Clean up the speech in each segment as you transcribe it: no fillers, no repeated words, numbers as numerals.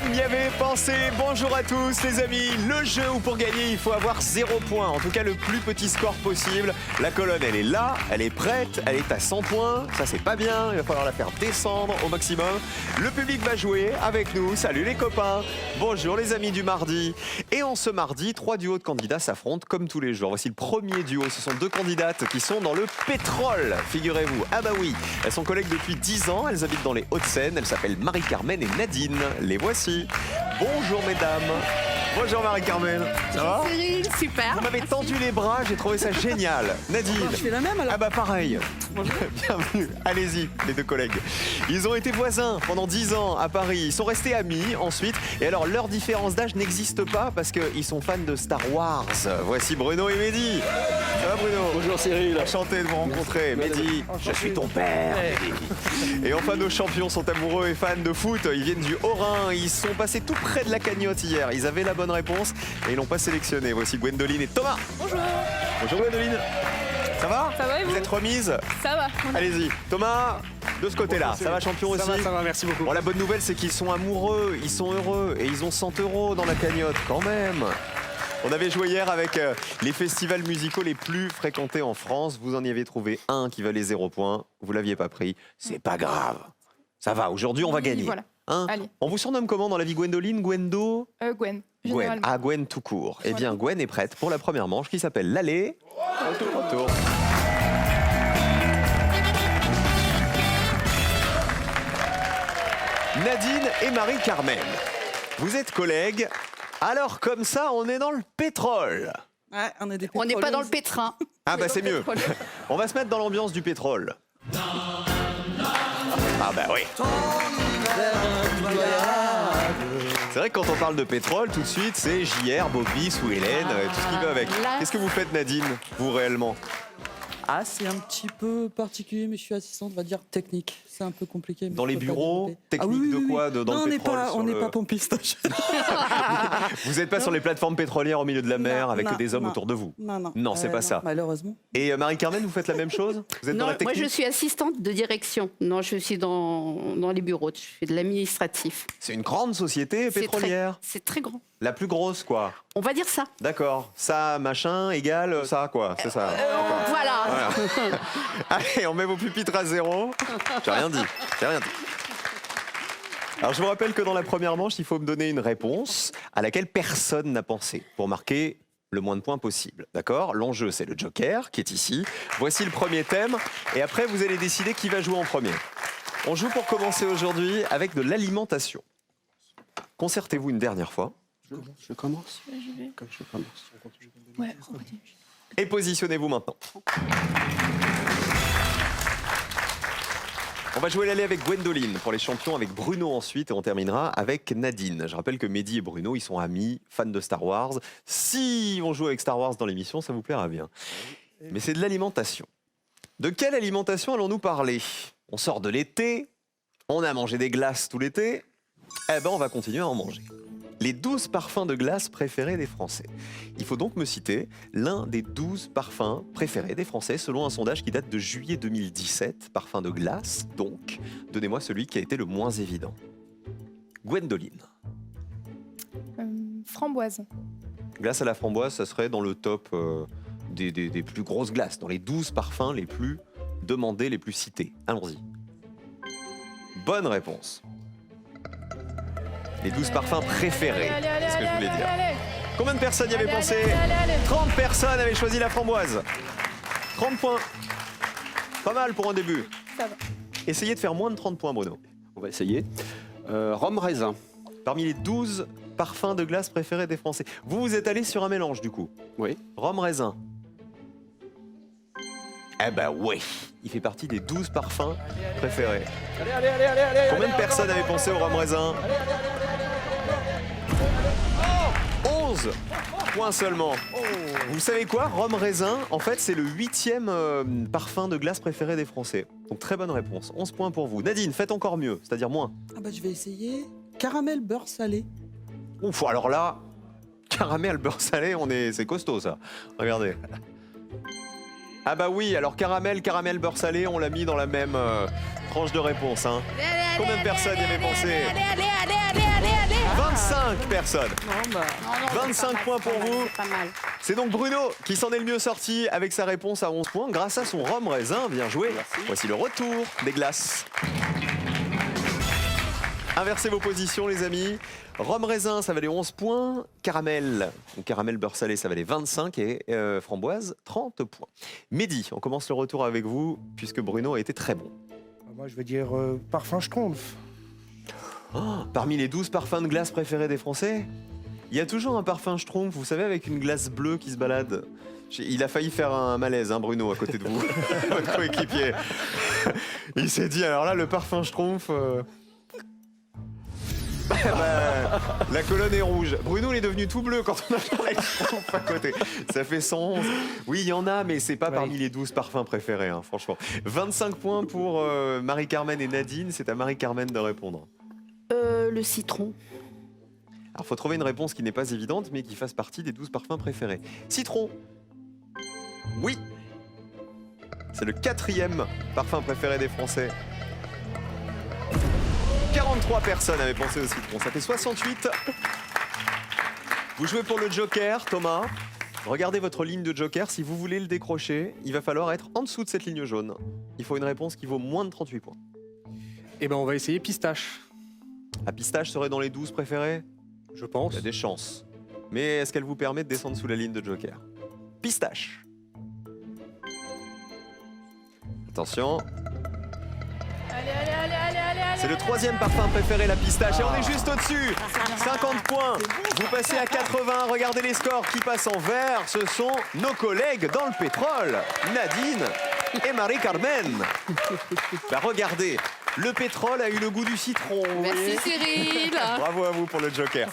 Vous y avez pensé. Bonjour à tous les amis. Le jeu où pour gagner il faut avoir 0 points. En tout cas le plus petit score possible. La colonne elle est là, elle est prête, elle est à 100 points. Ça c'est pas bien, il va falloir la faire descendre au maximum. Le public va jouer avec nous. Salut les copains. Bonjour les amis du mardi. Et en ce mardi, 3 duos de candidats s'affrontent comme tous les jours. Voici le premier duo. Ce sont 2 candidates qui sont dans le pétrole, figurez-vous. Ah bah oui, elles sont collègues depuis 10 ans. Elles habitent dans les Hauts-de-Seine. Elles s'appellent Marie-Carmen et Nadine. Les voici. Bonjour mesdames. Bonjour Marie-Carmen. Ça va? Cyril, super. Vous m'avez tendu les bras, j'ai trouvé ça génial. Nadine. Je fais la même alors. Ah bah pareil. Bienvenue. Allez-y, les 2 collègues. Ils ont été voisins pendant 10 ans à Paris. Ils sont restés amis ensuite. Et alors, leur différence d'âge n'existe pas parce qu'ils sont fans de Star Wars. Voici Bruno et Mehdi. Ça va Bruno? Bonjour Cyril. Enchanté de vous rencontrer. Mehdi, je suis ton père. Et enfin, nos champions sont amoureux et fans de foot. Ils viennent du Haut-Rhin. Ils sont passés tout près de la cagnotte hier. Ils avaient la bonne réponse et ils l'ont pas sélectionné. Voici Gwendoline et Thomas. Bonjour. Bonjour Gwendoline. Ça va? Ça va et vous? Vous êtes remise? Ça va. Allez-y. Thomas, de ce côté-là. Ça va champion aussi? Ça va, merci beaucoup. Bon, la bonne nouvelle, c'est qu'ils sont amoureux, ils sont heureux et ils ont 100 € dans la cagnotte quand même. On avait joué hier avec les festivals musicaux les plus fréquentés en France. Vous en y avez trouvé un qui valait 0 points. Vous l'aviez pas pris. C'est pas grave. Ça va. Aujourd'hui, on va Oui, gagner. voilà. Hein? Allez. On vous surnomme comment dans la vie? Gwendoline, Gwendo? Gwen. Gwen. Généralement. Ah, Gwen tout court. Eh bien, Gwen est prête pour la première manche qui s'appelle l'aller. Retour. Nadine et Marie-Carmen, vous êtes collègues. Alors comme ça, on est dans le pétrole. Ouais, on est des On n'est pas dans le pétroleuses. pétrin. Ah bah c'est mieux. Pétrole. On va se mettre dans l'ambiance du pétrole. Ah bah oui. C'est vrai que quand on parle de pétrole, tout de suite, c'est JR, Bobby, Sue Hélène, tout ce qui va avec. Là- Qu'est-ce que vous faites, Nadine, vous réellement? Ah, c'est un petit peu particulier, mais je suis assistante, on va dire technique. C'est un peu compliqué. Mais Dans je les peux pas bureaux, développer. technique de quoi, dans Non, le pétrole, sur on n'est le- pas pompiste. Vous n'êtes pas sur les plateformes pétrolières au milieu de la mer Non, avec non, des hommes non. autour de vous? Non. Non, c'est pas ça. Malheureusement. Et Marie-Carmen, vous faites la même chose? Vous êtes dans Non, la technique? moi je suis assistante de direction. Non, je suis dans les bureaux. Je fais de l'administratif. C'est une grande société C'est pétrolière. C'est très grand. La plus grosse, quoi. On va dire ça. D'accord. Ça, machin, égale ça, quoi. C'est ça. D'accord. Voilà. Voilà. Allez, on met vos pupitres à 0. J'ai rien dit. J'ai rien dit. Alors, je vous rappelle que dans la première manche, il faut me donner une réponse à laquelle personne n'a pensé pour marquer le moins de points possible. D'accord? L'enjeu, c'est le joker qui est ici. Voici le premier thème. Et après, vous allez décider qui va jouer en premier. On joue pour commencer aujourd'hui avec de l'alimentation. Concertez-vous une dernière fois. Je commence. Comme je commence. Ouais, on continue. Et positionnez-vous maintenant. On va jouer l'aller avec Gwendoline pour les champions, avec Bruno ensuite, et on terminera avec Nadine. Je rappelle que Mehdi et Bruno, ils sont amis, fans de Star Wars. Si on joue avec Star Wars dans l'émission, ça vous plaira bien. Mais c'est de l'alimentation. De quelle alimentation allons-nous parler? On sort de l'été, on a mangé des glaces tout l'été, eh ben on va continuer à en manger. Les 12 parfums de glace préférés des Français. Il faut donc me citer l'un des 12 parfums préférés des Français selon un sondage qui date de juillet 2017. Parfum de glace, donc. Donnez-moi celui qui a été le moins évident. Gwendoline. Framboise. Glace à la framboise, ça serait dans le top des plus grosses glaces, dans les 12 parfums les plus demandés, les plus cités. Allons-y. Bonne réponse. Les 12 parfums préférés, c'est ce que je voulais dire. Combien de personnes y avaient pensé? 30 personnes avaient choisi la framboise. 30 points. Pas mal pour un début. Ça va. Essayez de faire moins de 30 points, Bruno. On va essayer. Rhum raisin. Parmi les 12 parfums de glace préférés des Français. Vous, vous êtes allé sur un mélange, du coup. Oui. Rhum raisin. Eh ben oui, il fait partie des 12 parfums préférés. Allez. Combien de personnes avaient pensé au rhum raisin? 11 points seulement. Vous savez quoi? Rhum raisin, en fait, c'est le 8e parfum de glace préféré des Français. Donc très bonne réponse. 11 points pour vous. Nadine, faites encore mieux, c'est-à-dire moins. Ah bah je vais essayer. Caramel beurre salé. Ouf, alors là, caramel beurre salé, c'est costaud ça. Regardez. Ah bah oui, alors caramel beurre salé, on l'a mis dans la même tranche de réponse. Hein. Combien de personnes y avaient pensé? Allez. 25 personnes. Non, bah, 25 points pour vous. C'est pas mal. C'est donc Bruno qui s'en est le mieux sorti avec sa réponse à 11 points grâce à son rhum raisin. Bien joué. Voici le retour des glaces. Inversez vos positions les amis. Rhum raisin, ça valait 11 points. Caramel, ou caramel beurre salé, ça valait 25. Et framboise, 30 points. Mehdi, on commence le retour avec vous puisque Bruno a été très bon. Moi, je vais dire parfum Schtroumpf. Oh, parmi les 12 parfums de glace préférés des Français, il y a toujours un parfum Schtroumpf, vous savez, avec une glace bleue qui se balade. Il a failli faire un malaise, hein, Bruno, à côté de vous, votre coéquipier. Il s'est dit, alors là, le parfum Schtroumpf... la colonne est rouge. Bruno, il est devenu tout bleu quand on a parlé de Schtroumpf à côté. Ça fait 111. Oui, il y en a, mais c'est pas parmi les 12 parfums préférés, hein, franchement. 25 points pour Marie-Carmen et Nadine. C'est à Marie-Carmen de répondre. Le citron. Alors, faut trouver une réponse qui n'est pas évidente, mais qui fasse partie des 12 parfums préférés. Citron. Oui. C'est le 4e parfum préféré des Français. 43 personnes avaient pensé au citron. Ça fait 68. Vous jouez pour le Joker, Thomas. Regardez votre ligne de Joker. Si vous voulez le décrocher, il va falloir être en dessous de cette ligne jaune. Il faut une réponse qui vaut moins de 38 points. Eh ben, on va essayer pistache, La pistache serait dans les 12 préférés? je pense. Il y a des chances. Mais est-ce qu'elle vous permet de descendre sous la ligne de Joker? Pistache. Attention. C'est le 3e parfum préféré, la pistache. Et on est juste au-dessus. 50 points. Vous passez à 80. Regardez les scores qui passent en vert. Ce sont nos collègues dans le pétrole. Nadine et Marie-Carmen. Bah regardez. Le pétrole a eu le goût du citron. vous voyez. Merci Cyril. Bravo à vous pour le Joker.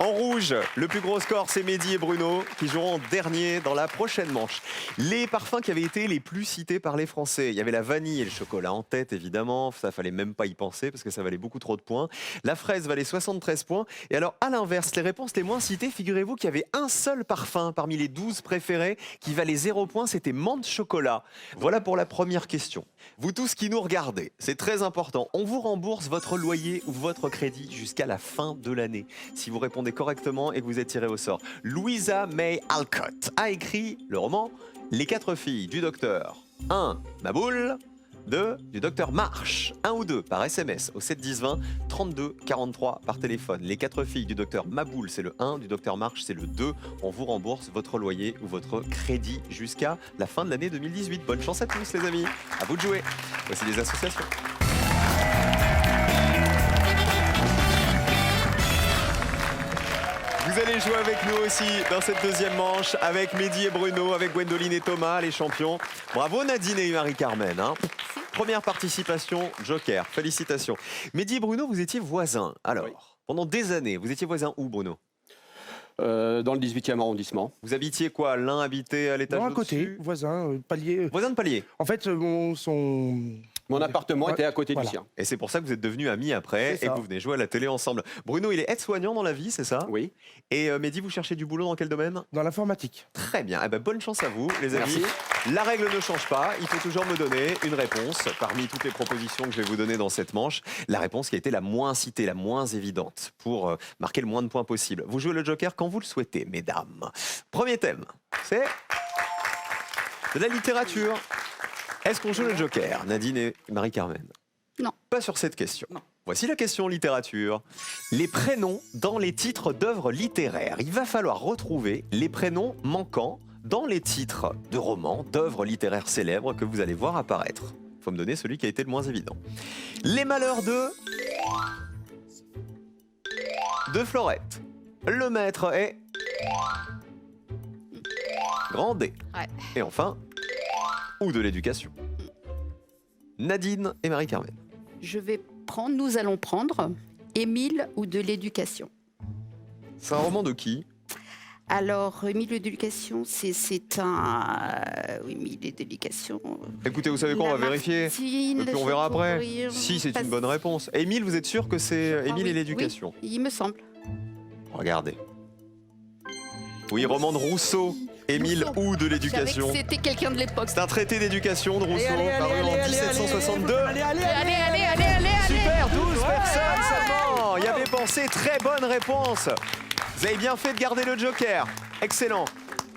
En rouge, le plus gros score, c'est Mehdi et Bruno qui joueront en dernier dans la prochaine manche. Les parfums qui avaient été les plus cités par les Français. Il y avait la vanille et le chocolat en tête, évidemment. Ça, fallait même pas y penser parce que ça valait beaucoup trop de points. La fraise valait 73 points. Et alors, à l'inverse, les réponses les moins citées, figurez-vous qu'il y avait un seul parfum parmi les 12 préférés qui valait 0 points. C'était menthe chocolat. Voilà pour la première question. Vous tous qui nous regardez, c'est très important. On vous rembourse votre loyer ou votre crédit jusqu'à la fin de l'année. Si vous répondez correctement et que vous êtes tiré au sort. Louisa May Alcott a écrit le roman Les 4 filles du docteur 1. Maboul. 2. Du docteur March. 1 ou 2 par SMS au 7 10 20 32 43 par téléphone. Les 4 filles du docteur Maboul, c'est le 1. Du docteur March, c'est le 2. On vous rembourse votre loyer ou votre crédit jusqu'à la fin de l'année 2018. Bonne chance à tous les amis. À vous de jouer. Voici les associations. Vous allez jouer avec nous aussi dans cette deuxième manche avec Mehdi et Bruno, avec Gwendoline et Thomas, les champions. Bravo Nadine et Marie-Carmen. Hein. Première participation, Joker. Félicitations. Mehdi et Bruno, vous étiez voisins. Alors, Oui. pendant des années, vous étiez voisins où, Bruno? Dans le 18e arrondissement. Vous habitiez quoi? L'un habitait à l'étage Non, à côté, au-dessus? voisin, palier. Voisin de palier. En fait, Mon appartement Ouais, était à côté voilà. du sien. Et c'est pour ça que vous êtes devenus amis après C'est et ça. que vous venez jouer à la télé ensemble. Bruno, il est aide-soignant dans la vie, c'est ça? Oui. Et Mehdi, vous cherchez du boulot dans quel domaine? dans l'informatique. Très bien. Eh ben, bonne chance à vous, les amis. Merci. La règle ne change pas. Il faut toujours me donner une réponse parmi toutes les propositions que je vais vous donner dans cette manche. La réponse qui a été la moins citée, la moins évidente pour marquer le moins de points possible. Vous jouez le Joker quand vous le souhaitez, mesdames. Premier thème, c'est de la littérature. Est-ce qu'on joue le Joker, Nadine et Marie-Carmen? Non. Pas sur cette question. Non. Voici la question littérature. Les prénoms dans les titres d'œuvres littéraires. Il va falloir retrouver les prénoms manquants dans les titres de romans, d'œuvres littéraires célèbres que vous allez voir apparaître. Il faut me donner celui qui a été le moins évident. Les malheurs de Florette. Le maître est Grandet. Ouais. Et enfin, ou de l'éducation. Nadine et Marie-Carmen. Nous allons prendre Émile ou de l'éducation. C'est un roman de qui? Alors, Émile de l'éducation, c'est un... Émile de l'éducation... Écoutez, vous savez quoi, on va vérifier. Et puis on verra après. Si, c'est une bonne réponse. Émile, vous êtes sûr que c'est Émile et l'éducation? Oui, il me semble. Regardez. Oui, roman de Rousseau. Émile ou de Je savais l'éducation. que c'était quelqu'un de l'époque. C'est un traité d'éducation de Rousseau paru en 1762. Allez, pensé. Très bonne réponse. Vous avez bien fait de garder le joker. Excellent.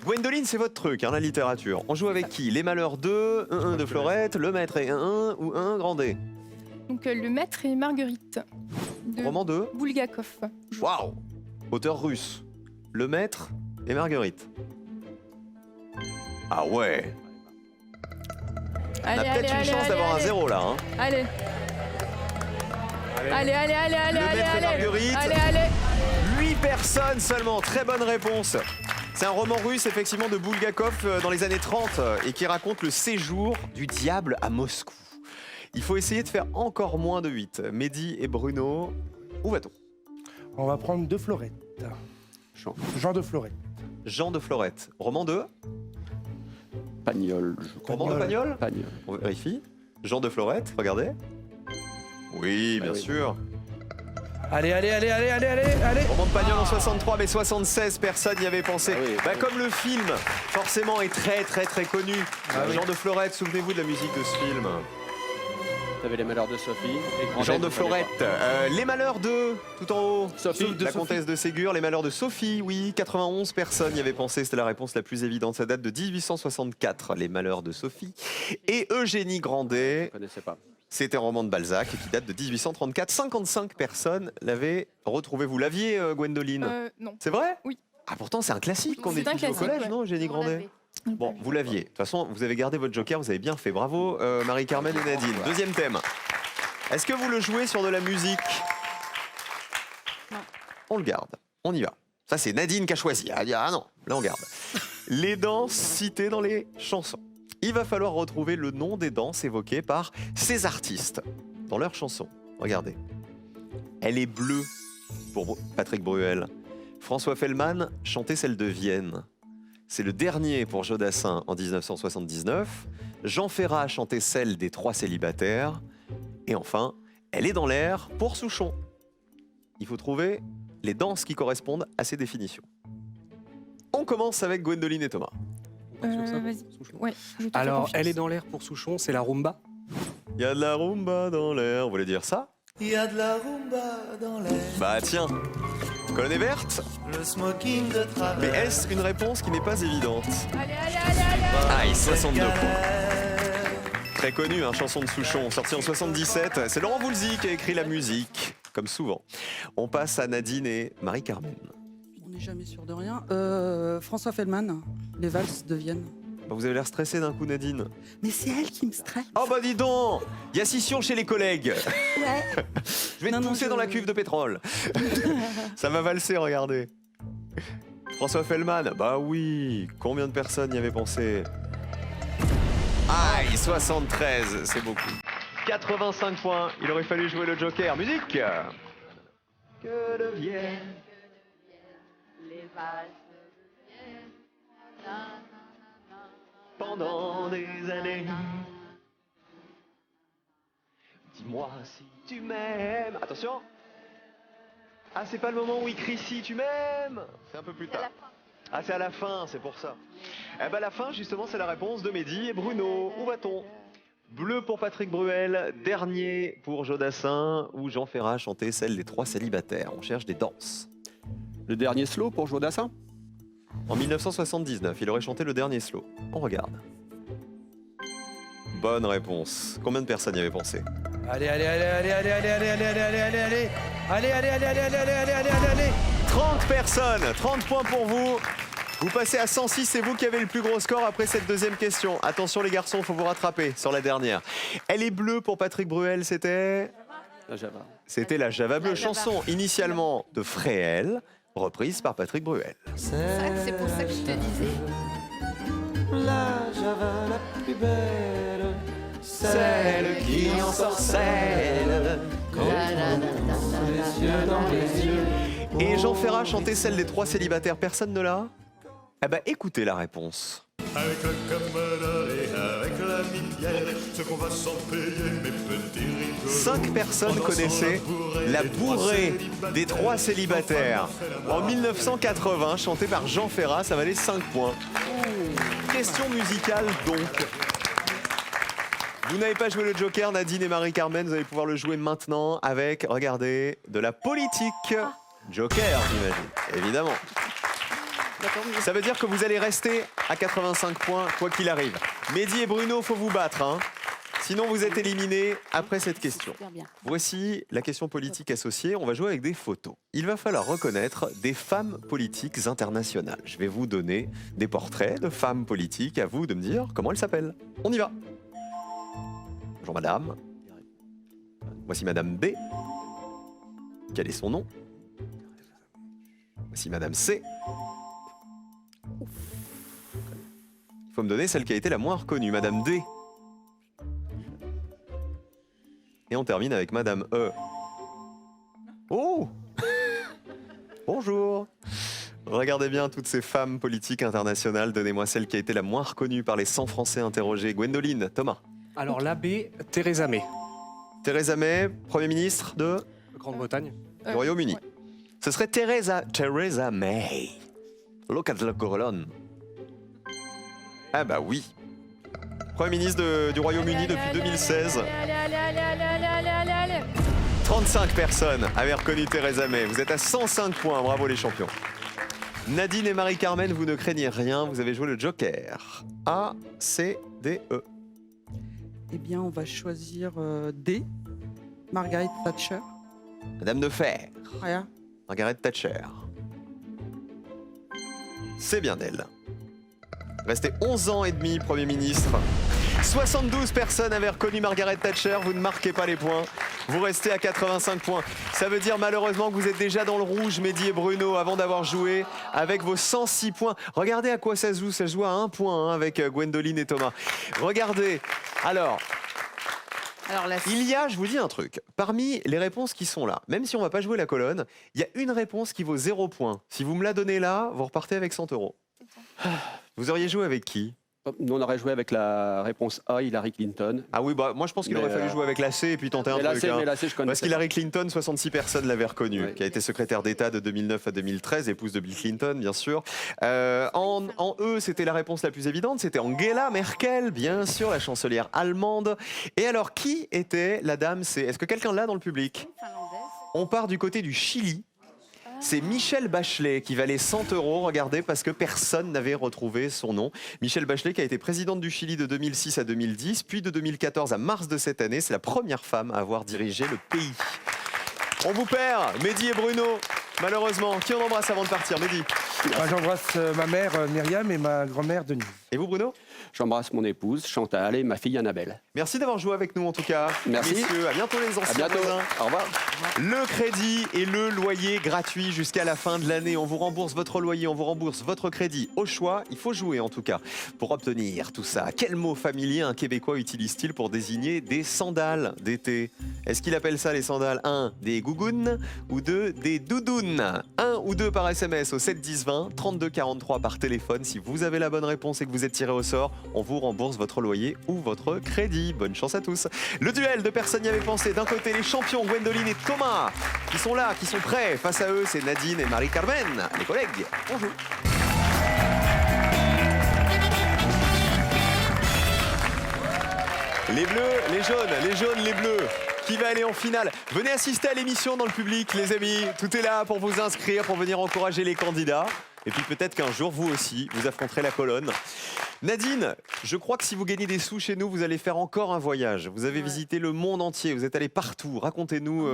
Gwendoline, c'est votre truc, hein, la littérature. On joue avec qui? Les Malheurs 2, 1 de Fleurette, Le Maître et 1 ou 1 Grandet. Donc Le Maître et Marguerite de Roman 2. Bulgakov. Waouh. Auteur russe. Le Maître et Marguerite. Ah ouais. On a peut-être une chance d'avoir un 0 là. Hein. Allez. Allez, allez, allez, allez, Le allez, Maître et allez. Marguerite. Allez, allez. 8 personnes seulement. Très bonne réponse. C'est un roman russe, effectivement, de Bulgakov dans les années 30 et qui raconte le séjour du diable à Moscou. Il faut essayer de faire encore moins de 8. Mehdi et Bruno, où va-t-on? On va prendre de Fleurette. Jean de Fleurette. Jean de Florette. Roman 2. Pagnol. Roman de Pagnol. Pagnol. On vérifie. Jean de Florette, regardez. Oui, bien oui. sûr. Allez, allez, allez, allez, allez, allez, allez. Roman de Pagnol en 63, mais 76 personnes y avaient pensé. Ah oui, Bah, oui. comme le film, forcément, est très, très, très connu. Jean de Florette, souvenez-vous de la musique de ce film. T'avais Les Malheurs de Sophie. Et Grandet, Jean de vous savez Florette. Les Malheurs de, tout en haut. Sophie, La comtesse de Ségur. Les Malheurs de Sophie, oui. 91 personnes y avaient pensé. C'était la réponse la plus évidente. Ça date de 1864. Les Malheurs de Sophie. Et Eugénie Grandet. Je ne connaissais pas. C'était un roman de Balzac qui date de 1834. 55 personnes l'avaient retrouvé. Vous l'aviez, Gwendoline? Non. C'est vrai? Oui. Ah, pourtant, c'est un classique qu'on C'est un étudie au classique, collège, ouais. non, Eugénie On Grandet? l'avait. Bon, vous l'aviez. De toute façon, vous avez gardé votre joker, vous avez bien fait. Bravo, Marie-Carmen et Nadine. Deuxième thème. Est-ce que vous le jouez sur de la musique? Non. On le garde. On y va. Ça, c'est Nadine qui a choisi. Ah non, là, on garde. Les danses citées dans les chansons. Il va falloir retrouver le nom des danses évoquées par ces artistes dans leurs chansons. Regardez. Elle est bleue pour Patrick Bruel. François Fellman chantait celle de Vienne. C'est le dernier pour Jodassin en 1979. Jean Ferrat chantait celle des 3 célibataires. Et enfin, Elle est dans l'air pour Souchon. Il faut trouver les danses qui correspondent à ces définitions. On commence avec Gwendoline et Thomas. Vas-y. Souchon. Ouais, je te fais Alors, confiance. Elle est dans l'air pour Souchon, c'est la rumba. Il y a de la rumba dans l'air. Vous voulez dire ça? Il y a de la rumba dans l'air, Bah tiens, colonne verte. le smoking de Mais travers. est-ce une réponse qui n'est pas évidente? Allez, allez, allez, allez. Aïe, 62 points. Galère. Très connu, hein, chanson de Souchon, sortie en 77. C'est Laurent Voulzy qui a écrit la musique, comme souvent. On passe à Nadine et Marie-Carmen. On n'est jamais sûr de rien. François Fellman, Les valses de Vienne. Bah, vous avez l'air stressé d'un coup, Nadine. Mais c'est elle qui me stresse. Oh bah dis donc, il y a scission chez les collègues. Ouais. Je vais te Non, pousser je- dans la cuve de pétrole. Ça va valser, regardez. François Fellman, bah oui, combien de personnes y avaient pensé? Aïe, 73, c'est beaucoup. 85 points, il aurait fallu jouer le joker. Musique. Que deviennent Les vases. pendant des années. Dis-moi si tu m'aimes. Attention. Ah, c'est pas le moment où il crie si tu m'aimes. C'est un peu plus tard. Ah, c'est à la fin, c'est pour ça. Eh ben, la fin, justement, c'est la réponse de Mehdi et Bruno. Où va-t-on? Bleu pour Patrick Bruel, dernier pour Jodassin, où Jean Ferrat chantait celle des 3 célibataires. On cherche des danses. Le dernier slow pour Jodassin. En 1979, il aurait chanté le dernier slow. On regarde. Bonne réponse. Combien de personnes y avaient pensé? Allez, allez, allez, allez, allez, allez, allez, allez, allez, allez, allez, allez. Allez, allez, allez, allez, allez, allez, allez, allez, allez, allez. 30 personnes, 30 points pour vous. Vous passez à 106, c'est vous qui avez le plus gros score après cette deuxième question. Attention les garçons, il faut vous rattraper sur la dernière. Elle est bleue pour Patrick Bruel, c'était? La Java. C'était la Java bleue, La Java. chanson initialement de Fréhel, reprise par Patrick Bruel. C'est pour ça que je te disais. La Java la plus belle, Celle qui en sorcelle. les yeux dans les yeux. Et Jean Ferrat chantait celle des 3 célibataires, personne ne l'a? Eh ben écoutez la réponse. Avec le camarade et avec l'ami Pierre, ce qu'on va s'en payer, mes petits rigolos. 5 personnes connaissaient La bourrée des 3 célibataires. En 1980, chantée par Jean Ferrat, ça valait 5 points. Question musicale donc. Vous n'avez pas joué le Joker, Nadine et Marie-Carmen, vous allez pouvoir le jouer maintenant avec, regardez, de la politique. Joker, j'imagine, évidemment. D'accord, mais Ça veut dire que vous allez rester à 85 points, quoi qu'il arrive. Mehdi et Bruno, faut vous battre, hein. Sinon, vous êtes éliminés après cette question. super bien. Voici la question politique associée. On va jouer avec des photos. Il va falloir reconnaître des femmes politiques internationales. Je vais vous donner des portraits de femmes politiques. À vous de me dire comment elles s'appellent. On y va. Bonjour madame. Voici madame B. Quel est son nom? Voici madame C. Il faut me donner celle qui a été la moins reconnue, madame D. Et on termine avec madame E. Oh Bonjour. Regardez bien toutes ces femmes politiques internationales. Donnez-moi celle qui a été la moins reconnue par les 100 Français interrogés. Gwendoline, Thomas. Alors l'abbé Theresa May, Theresa May, Premier ministre de Grande-Bretagne. du Royaume-Uni. Ce serait Theresa May. Look at the colonne. Ah bah oui. Premier ministre du Royaume-Uni depuis 2016. Allez, allez, allez, allez, allez, allez, allez, allez. 35 personnes avaient reconnu Theresa May. Vous êtes à 105 points. Bravo les champions. Nadine et Marie-Carmen, vous ne craignez rien. Vous avez joué le Joker. A, C, D, E. Eh bien, on va choisir D. Margaret Thatcher. Madame de Fer. Rien. Margaret Thatcher. C'est bien elle. Restez 11 ans et demi Premier ministre. 72 personnes avaient reconnu Margaret Thatcher. Vous ne marquez pas les points. Vous restez à 85 points. Ça veut dire malheureusement que vous êtes déjà dans le rouge, Mehdi et Bruno, avant d'avoir joué avec vos 106 points. Regardez à quoi ça se joue. Ça se joue à 1 point hein, avec Gwendoline et Thomas. Regardez. Alors là, il y a, je vous dis un truc, parmi les réponses qui sont là, même si on ne va pas jouer la colonne, il y a une réponse qui vaut 0 point. Si vous me la donnez là, vous repartez avec 100 €. Vous auriez joué avec qui? Nous, on aurait joué avec la réponse A, Hillary Clinton. Ah oui, bah moi je pense qu'il Mais, aurait fallu jouer avec la C et puis tenter un Mais la truc. C, hein. mais la C, je connais. Parce qu'Hillary Clinton, 66 personnes l'avaient reconnue, Ouais. qui a été secrétaire d'État de 2009 à 2013, épouse de Bill Clinton, bien sûr. En E, c'était la réponse la plus évidente, c'était Angela Merkel, bien sûr, la chancelière allemande. Et alors, qui était la dame C? Est-ce que quelqu'un l'a dans le public? finlandaise. On part du côté du Chili. C'est Michelle Bachelet qui valait 100 €, regardez, parce que personne n'avait retrouvé son nom. Michelle Bachelet qui a été présidente du Chili de 2006 à 2010, puis de 2014 à mars de cette année. C'est la première femme à avoir dirigé le pays. On vous perd, Mehdi et Bruno, malheureusement. Qui on embrasse avant de partir, Mehdi? Moi, j'embrasse ma mère Myriam et ma grand-mère Denise. Et vous, Bruno? J'embrasse mon épouse, Chantal, et ma fille Annabelle. Merci d'avoir joué avec nous en tout cas. Merci. Messieurs, à bientôt les À anciens bientôt. voisins. Au revoir. Le crédit et le loyer gratuit jusqu'à la fin de l'année. On vous rembourse votre loyer, on vous rembourse votre crédit. Au choix, il faut jouer en tout cas pour obtenir tout ça. Quel mot familier un Québécois utilise-t-il pour désigner des sandales d'été? Est-ce qu'il appelle ça les sandales 1, des gougounes ou 2, des doudounes? 1 ou 2 par SMS au 7 10 20, 32 43 par téléphone. Si vous avez la bonne réponse et que vous êtes tiré au sort, on vous rembourse votre loyer ou votre crédit. Bonne chance à tous. Le duel de personne n'y avait pensé. D'un côté, les champions Gwendoline et Thomas qui sont là, qui sont prêts. Face à eux, c'est Nadine et Marie-Carmen, les collègues. On joue. Les bleus, les jaunes, les bleus. Qui va aller en finale? Venez assister à l'émission dans le public, les amis. Tout est là pour vous inscrire, pour venir encourager les candidats. Et puis peut-être qu'un jour, vous aussi, vous affronterez la colonne. Nadine, je crois que si vous gagnez des sous chez nous, vous allez faire encore un voyage. Vous avez visité le monde entier, vous êtes allé partout. Racontez-nous.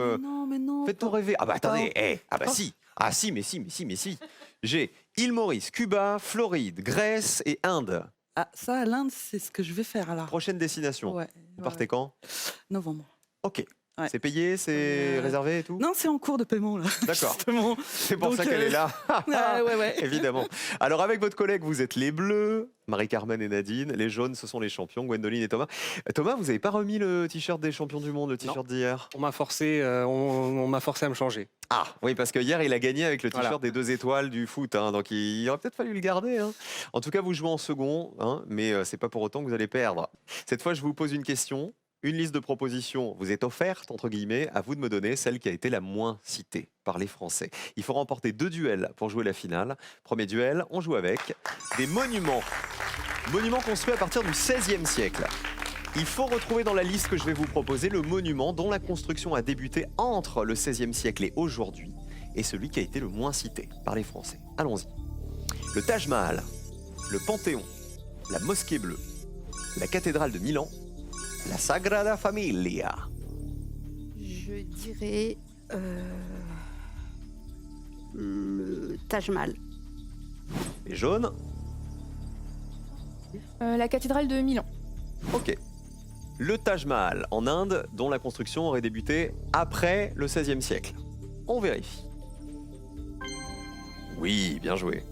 Mais non. Faites-nous rêver. Ah bah attendez, si. Ah si, mais si. J'ai île Maurice, Cuba, Floride, Grèce et Inde. Ah, ça, l'Inde, c'est ce que je vais faire alors. Prochaine destination. Ouais. Vous partez quand? Novembre. Ok. Ouais. C'est payé, c'est réservé et tout? Non, c'est en cours de paiement là. D'accord. Justement. C'est pour Donc, ça qu'elle est là. Ah, ouais. Évidemment. Alors avec votre collègue, vous êtes les bleus, Marie-Carmen et Nadine. Les jaunes, ce sont les champions, Gwendoline et Thomas. Thomas, vous n'avez pas remis le t-shirt des champions du monde, le t-shirt d'hier? On m'a forcé à me changer. Ah oui, parce que hier, il a gagné avec le t-shirt Voilà. des 2 étoiles du foot. Hein, donc il aurait peut-être fallu le garder. Hein. En tout cas, vous jouez en second, hein, mais c'est pas pour autant que vous allez perdre. Cette fois, je vous pose une question. Une liste de propositions vous est offerte, entre guillemets, à vous de me donner celle qui a été la moins citée par les Français. Il faut remporter 2 duels pour jouer la finale. Premier duel, on joue avec des monuments. Monuments construits à partir du XVIe siècle. Il faut retrouver dans la liste que je vais vous proposer le monument dont la construction a débuté entre le XVIe siècle et aujourd'hui, et celui qui a été le moins cité par les Français. Allons-y. Le Taj Mahal, le Panthéon, la Mosquée Bleue, la cathédrale de Milan, la Sagrada Familia. Je dirais le Taj Mahal. Les jaunes, La cathédrale de Milan. ok. Le Taj Mahal en Inde, dont la construction aurait débuté après le XVIe siècle. On vérifie. Oui, bien joué.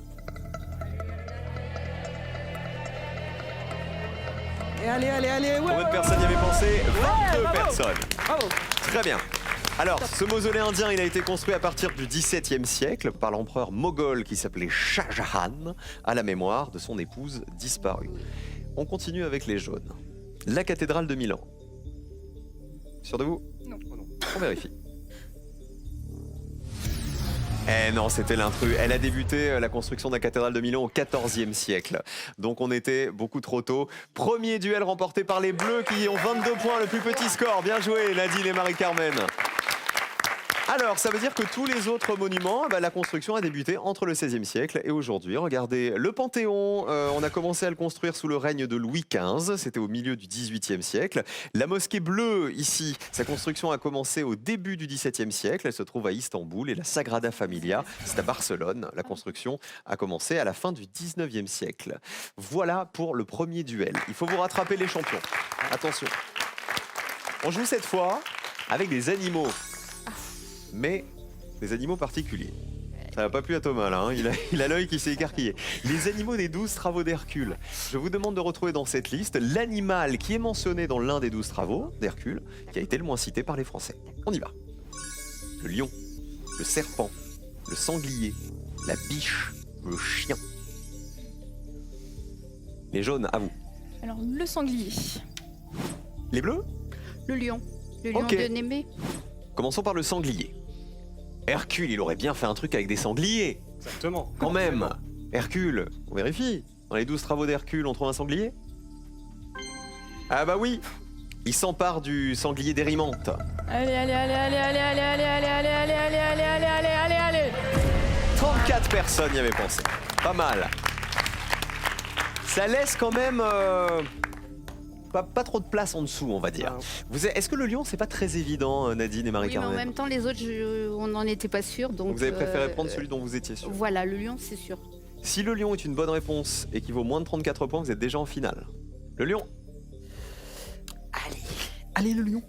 Et allez, allez, allez, ouais, Combien de personnes y avaient pensé 22 bravo. personnes. bravo. Très bien. Alors, ce mausolée indien, il a été construit à partir du XVIIe siècle par l'empereur moghol qui s'appelait Shah Jahan, à la mémoire de son épouse disparue. On continue avec les jaunes. La cathédrale de Milan. Sûr de vous? Non. On vérifie. Eh non, c'était l'intrus. Elle a débuté la construction de la cathédrale de Milan au XIVe siècle. Donc on était beaucoup trop tôt. Premier duel remporté par les Bleus qui ont 22 points, le plus petit score. Bien joué Nadine et Marie-Carmen. Alors, ça veut dire que tous les autres monuments, la construction a débuté entre le XVIe siècle et aujourd'hui. Regardez, le Panthéon, on a commencé à le construire sous le règne de Louis XV, c'était au milieu du XVIIIe siècle. La Mosquée Bleue, ici, sa construction a commencé au début du XVIIe siècle, elle se trouve à Istanbul, et la Sagrada Familia, c'est à Barcelone. La construction a commencé à la fin du XIXe siècle. Voilà pour le premier duel. Il faut vous rattraper les champions. Attention. On joue cette fois avec des animaux. Mais des animaux particuliers. Ça n'a pas plu à Thomas là, hein. Il a l'œil qui s'est écarquillé. Les animaux des 12 travaux d'Hercule. Je vous demande de retrouver dans cette liste l'animal qui est mentionné dans l'un des 12 travaux d'Hercule, qui a été le moins cité par les Français. On y va. Le lion, le serpent, le sanglier, la biche, le chien. Les jaunes, à vous. Alors, le sanglier. Les bleus? Le lion. Le lion Ok. de Némée. Commençons par le sanglier. Hercule, il aurait bien fait un truc avec des sangliers. Exactement. Quand même. Hercule, on vérifie. Dans les 12 travaux d'Hercule, on trouve un sanglier? Ah bah oui. Il s'empare du sanglier d'Érimante. Allez, allez, allez, allez, allez, allez, allez, allez, allez, allez, allez, allez, allez, allez, allez, allez. 34 personnes y avaient pensé. Pas mal. Ça laisse quand même pas trop de place en dessous, on va dire. Est-ce que le lion, c'est pas très évident, Nadine et Oui, mais en Marie-Carmen? même temps, les autres, on n'en était pas sûr. Donc, Vous avez préféré prendre celui dont vous étiez sûr. Voilà, le lion, c'est sûr. Si le lion est une bonne réponse et qu'il vaut moins de 34 points, vous êtes déjà en finale. Le lion? Allez, le lion.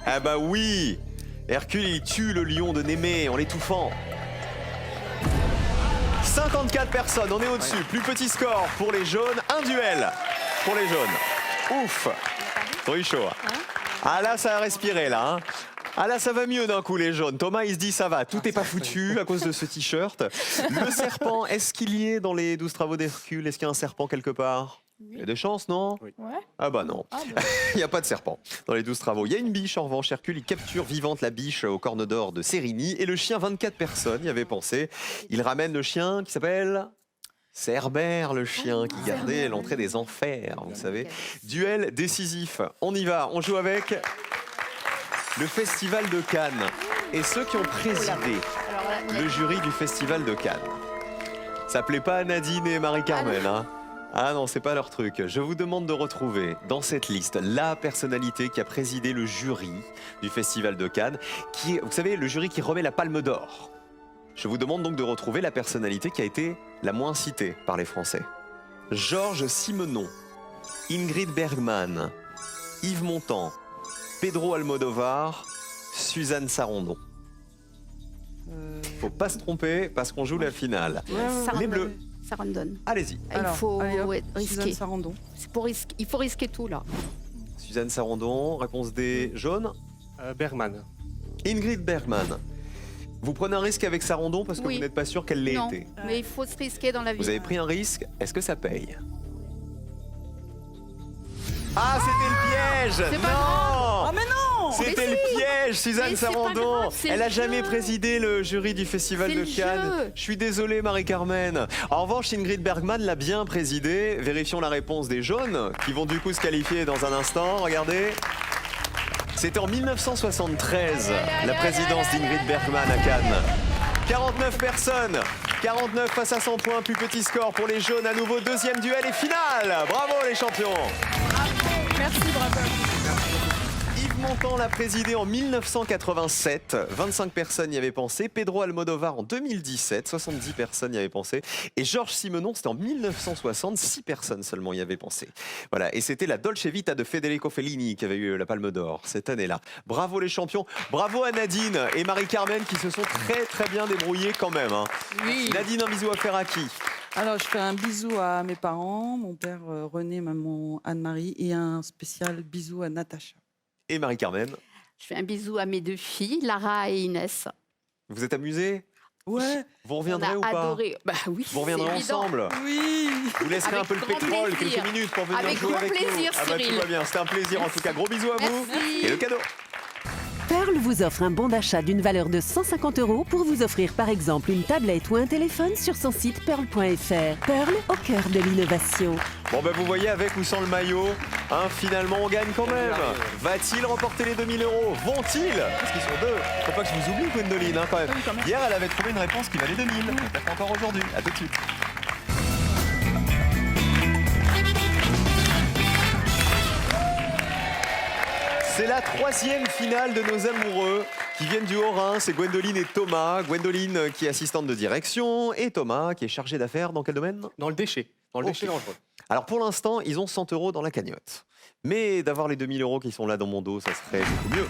Ah bah oui! Hercule, il tue le lion de Némée en l'étouffant. 54 personnes, on est au-dessus. Plus petit score pour les jaunes. Un duel pour les jaunes. Ouf! Oui, chaud. Ah là, ça a respiré, là. Hein. Ah là, ça va mieux d'un coup, les jaunes. Thomas, il se dit, ça va, tout n'est pas foutu à cause de ce t-shirt. Le serpent, est-ce qu'il y est dans les 12 travaux d'Hercule? Est-ce qu'il y a un serpent quelque part? Il y a des chances, non? Ouais. Ah bah non. Ah, bah. Il n'y a pas de serpent dans les 12 travaux. Il y a une biche, en revanche. Hercule, il capture vivante la biche aux cornes d'or de Sérigny. Et le chien, 24 personnes y avaient pensé. Il ramène le chien qui s'appelle... Cerbère, le chien qui gardait l'entrée des enfers, vous savez. Duel décisif. On y va, on joue avec le Festival de Cannes. Et ceux qui ont présidé le jury du Festival de Cannes. Ça plaît pas à Nadine et Marie-Carmen, hein? Ah non, c'est pas leur truc. Je vous demande de retrouver dans cette liste la personnalité qui a présidé le jury du Festival de Cannes, qui est, vous savez, le jury qui remet la Palme d'Or. Je vous demande donc de retrouver la personnalité qui a été la moins citée par les Français. Georges Simenon, Ingrid Bergman, Yves Montand, Pedro Almodovar, Suzanne Sarandon. Faut pas se tromper parce qu'on joue la finale. Les Bleus. Sarandon. Allez-y. Il faut hop, risquer. Suzanne Sarandon. C'est pour risquer. Il faut risquer tout là. Suzanne Sarandon, réponse des jaunes. Bergman. Ingrid Bergman. Vous prenez un risque avec Sarandon parce que Oui. vous n'êtes pas sûr qu'elle l'ait Non, été. mais il faut se risquer dans la vie. Vous avez pris un risque, est-ce que ça paye? Ah, c'était le piège! C'est pas Non! Ah mais non! C'était le piège, Suzanne Mais c'est pas Sarandon. grave, c'est Elle le a jamais jeu. présidé le jury du Festival C'est de le Cannes. jeu. Je suis désolé, Marie-Carmen. En revanche, Ingrid Bergman l'a bien présidé. Vérifions la réponse des jaunes, qui vont du coup se qualifier dans un instant. Regardez. C'était en 1973, la présidence d'Ingrid Bergman à Cannes. 49 personnes, 49 face à 100 points, plus petit score pour les jaunes. À nouveau, deuxième duel et finale. Bravo les champions. Merci, bravo. Yves Montand l'a présidé en 1987. 25 personnes y avaient pensé. Pedro Almodovar en 2017. 70 personnes y avaient pensé. Et Georges Simenon, c'était en 1960. 6 personnes seulement y avaient pensé. Voilà. Et c'était la Dolce Vita de Federico Fellini qui avait eu la Palme d'Or cette année-là. Bravo les champions. Bravo à Nadine et Marie-Carmen qui se sont très bien débrouillées quand même. Hein. Oui. Nadine, un bisou à faire à qui? Alors, je fais un bisou à mes parents, mon père René, maman Anne-Marie, et un spécial bisou à Natacha. Et Marie-Carmen. Je fais un bisou à mes 2 filles, Lara et Inès. Vous êtes amusés? Ouais. Vous On reviendrez a ou pas? adoré. Bah oui, Vous reviendrez c'est évident. ensemble? Oui. Vous laisserez Avec un peu le grand pétrole, plaisir. quelques minutes pour venir Avec jouer grand avec plaisir, nous. Ah bah, tout Cyril. va bien, c'était un plaisir en tout cas. Gros bisous à vous. Merci. Et le cadeau. Pearl vous offre un bon d'achat d'une valeur de 150 € pour vous offrir par exemple une tablette ou un téléphone sur son site pearl.fr. Pearl au cœur de l'innovation. Bon ben vous voyez, avec ou sans le maillot, hein, finalement on gagne quand même. Va-t-il remporter les 2000 €? Vont-ils? Parce qu'ils sont deux. Faut pas que je vous oublie, Gwendoline, hein, quand même. Hier, elle avait trouvé une réponse qui valait 2000. Peut-être pas encore aujourd'hui. À tout de suite. C'est la 3e finale de nos amoureux qui viennent du Haut-Rhin. C'est Gwendoline et Thomas. Gwendoline qui est assistante de direction et Thomas qui est chargé d'affaires dans quel domaine? Dans le déchet. Dans le déchet dangereux. Alors pour l'instant, ils ont 100 € dans la cagnotte. Mais d'avoir les 2000 € qui sont là dans mon dos, ça serait beaucoup mieux.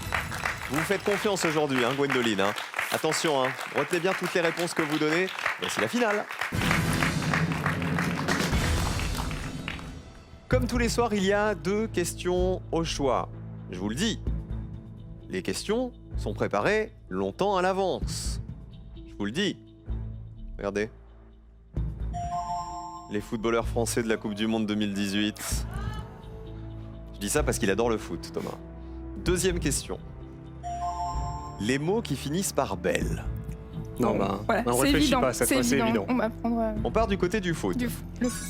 Vous me faites confiance aujourd'hui, hein, Gwendoline. Hein. Attention, hein, retenez bien toutes les réponses que vous donnez. Voici la finale. Comme tous les soirs, il y a 2 questions au choix. Je vous le dis, les questions sont préparées longtemps à l'avance. Je vous le dis. Regardez. Les footballeurs français de la Coupe du Monde 2018. Je dis ça parce qu'il adore le foot, Thomas. 2e question. Les mots qui finissent par belle. Non, bah, Voilà, on c'est réfléchit évident. pas cette C'est fois, c'est évident. On va prendre On part du côté du foot. le foot.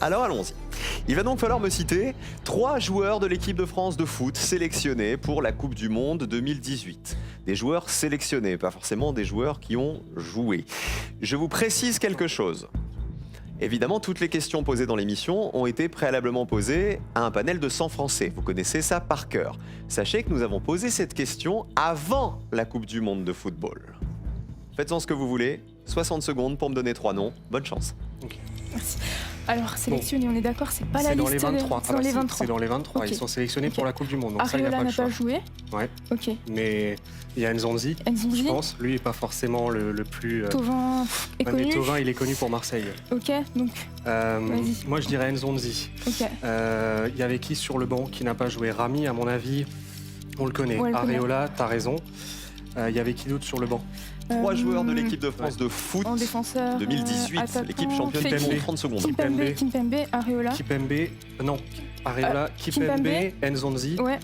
Alors allons-y. Il va donc falloir me citer 3 joueurs de l'équipe de France de foot sélectionnés pour la Coupe du Monde 2018. Des joueurs sélectionnés, pas forcément des joueurs qui ont joué. Je vous précise quelque chose. Évidemment, toutes les questions posées dans l'émission ont été préalablement posées à un panel de 100 Français. Vous connaissez ça par cœur. Sachez que nous avons posé cette question avant la Coupe du Monde de football. Faites-en ce que vous voulez. 60 secondes pour me donner 3 noms. Bonne chance. Merci. Alors, sélectionné, on est d'accord, c'est pas la C'est liste dans les 23. C'est dans les 23. C'est dans les 23. Ok. Ils sont sélectionnés Ok. pour la Coupe du Monde. Donc ça, il n'y a Areola pas n'a de choix. pas joué. Ouais. Ok. Mais il y a Nzonzi, je Nzonzi, pense. Lui n'est pas forcément le plus. Thauvin est Ouais, mais connu. Thauvin, il est connu pour Marseille. Ok, donc, Vas-y. Moi, je dirais Nzonzi. ok. Il y avait qui sur le banc qui n'a pas joué? Rami, à mon avis, on le connaît. Ouais, on le connaît. Areola, t'as raison. Il y avait qui d'autre sur le banc? 3 joueurs de l'équipe de France de foot En défenseur. 2018. attaquant, L'équipe championne du Fekir. monde. 30 secondes. Kimpembe, Areola. Kipembe, non. Areola, Kipembe, Nzonzi. Ouais,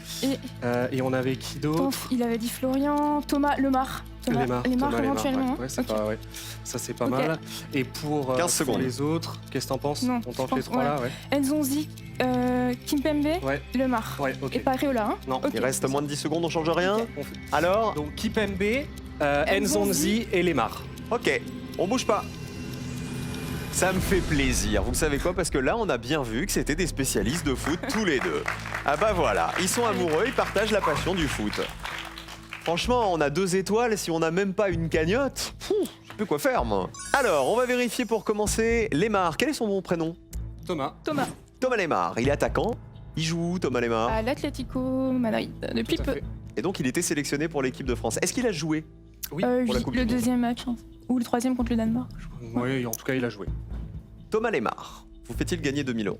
Et on avait qui d'autre? il avait dit Florian, Thomas Lemar. Lemar, éventuellement. ouais, c'est Ok. pas, ouais. Ça, c'est pas Ok. mal. Et pour, 15 pour secondes. les autres, qu'est-ce que t'en penses? Non, On je tente les pense, 3 là, ouais. Nzonzi, Kimpembe, Ouais, Lemar. ouais, ok. Et pas Areola, hein. Non. Ok. Il reste moins de 10 secondes, on change rien. Ok. On fait- Alors, Donc Kipembe, Nzonzi et Lemar. ok, on bouge pas. Ça me fait plaisir. Vous savez quoi? Parce que là, on a bien vu que c'était des spécialistes de foot tous les deux. Ah bah voilà, ils sont amoureux, ils partagent la passion du foot. Franchement, on a 2 étoiles, si on n'a même pas une cagnotte, je sais plus quoi faire, moi. Alors, on va vérifier pour commencer. Lemar, quel est son bon prénom? Thomas. Thomas, Thomas Lemar, il est attaquant. Il joue où, Thomas Lemar? à l'Atlético Madrid, depuis Tout à peu. fait. Et donc, il était sélectionné pour l'équipe de France. Est-ce qu'il a joué? Oui, pour la Coupe du le Monde. 2e match, hein. Ou le 3e contre le Danemark. Oui, en tout cas, il a joué. Thomas Lemar, vous fait-il gagner 2000 €?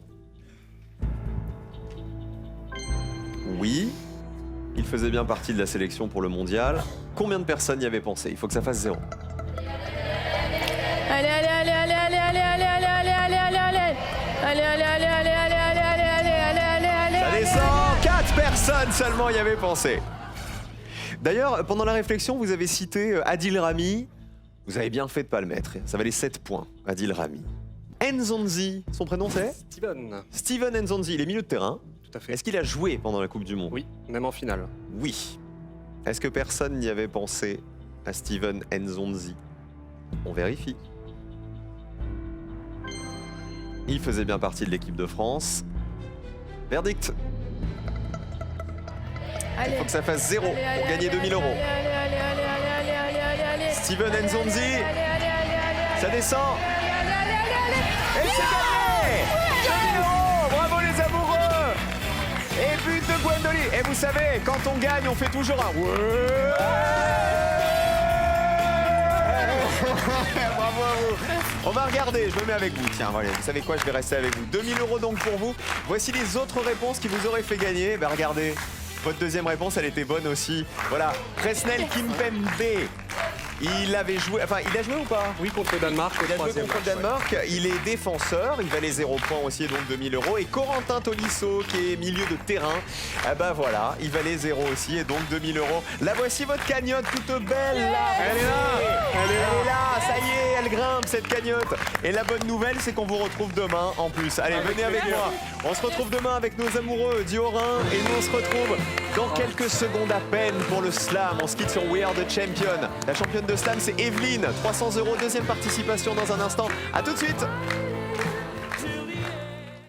Oui. Il faisait bien partie de la sélection pour le mondial. Combien de personnes y avaient pensé? Il faut que ça fasse 0. Allez, allez, allez, allez, allez, allez, allez, allez, allez, allez, allez, allez. Allez, allez, allez, allez, allez, allez, allez, allez, allez, allez, allez, Ça allez. descend. 4 personnes seulement y avaient pensé. D'ailleurs, pendant la réflexion, vous avez cité Adil Rami. Vous avez bien fait de ne pas le mettre. Ça valait 7 points, Adil Rami. Nzonzi, son prénom c'est Steven. Steven Nzonzi, il est milieu de terrain. Tout à fait. Est-ce qu'il a joué pendant la Coupe du Monde? Oui, même en finale. Oui. Est-ce que personne n'y avait pensé à Steven Nzonzi? On vérifie. Il faisait bien partie de l'équipe de France. Verdict. Il faut que ça fasse 0 pour gagner 2000 euros. Steven Nzonzi, ça descend. Et c'est gagné 2000 euros. Bravo les amoureux. Et but de Gwendoline. Et vous savez, quand on gagne, on fait toujours un ouais. Bravo à vous. On va regarder, je me mets avec vous. Tiens, voilà, vous savez quoi, je vais rester avec vous. 2000 euros donc pour vous. Voici les autres réponses qui vous auraient fait gagner. Ben regardez, votre deuxième réponse, elle était bonne aussi. Voilà, Presnel Kimpembe. Il avait joué, enfin il a joué ou pas? Oui, contre le Danemark. Il a joué contre le Danemark, il est défenseur, il valait 0 points aussi, donc 2000 euros. Et Corentin Tolisso, qui est milieu de terrain, eh ben voilà, il valait 0 aussi, et donc 2000 euros. La voici votre cagnotte, toute belle là. Elle est là. Elle est là, ça y est, elle grimpe cette cagnotte. Et la bonne nouvelle, c'est qu'on vous retrouve demain en plus. Allez, venez avec moi. On se retrouve demain avec nos amoureux Diorin, et nous on se retrouve dans quelques secondes à peine pour le slam. On se quitte sur We Are the Champion. La championne de slam, c'est Evelyne. 300 euros, deuxième participation dans un instant. À tout de suite.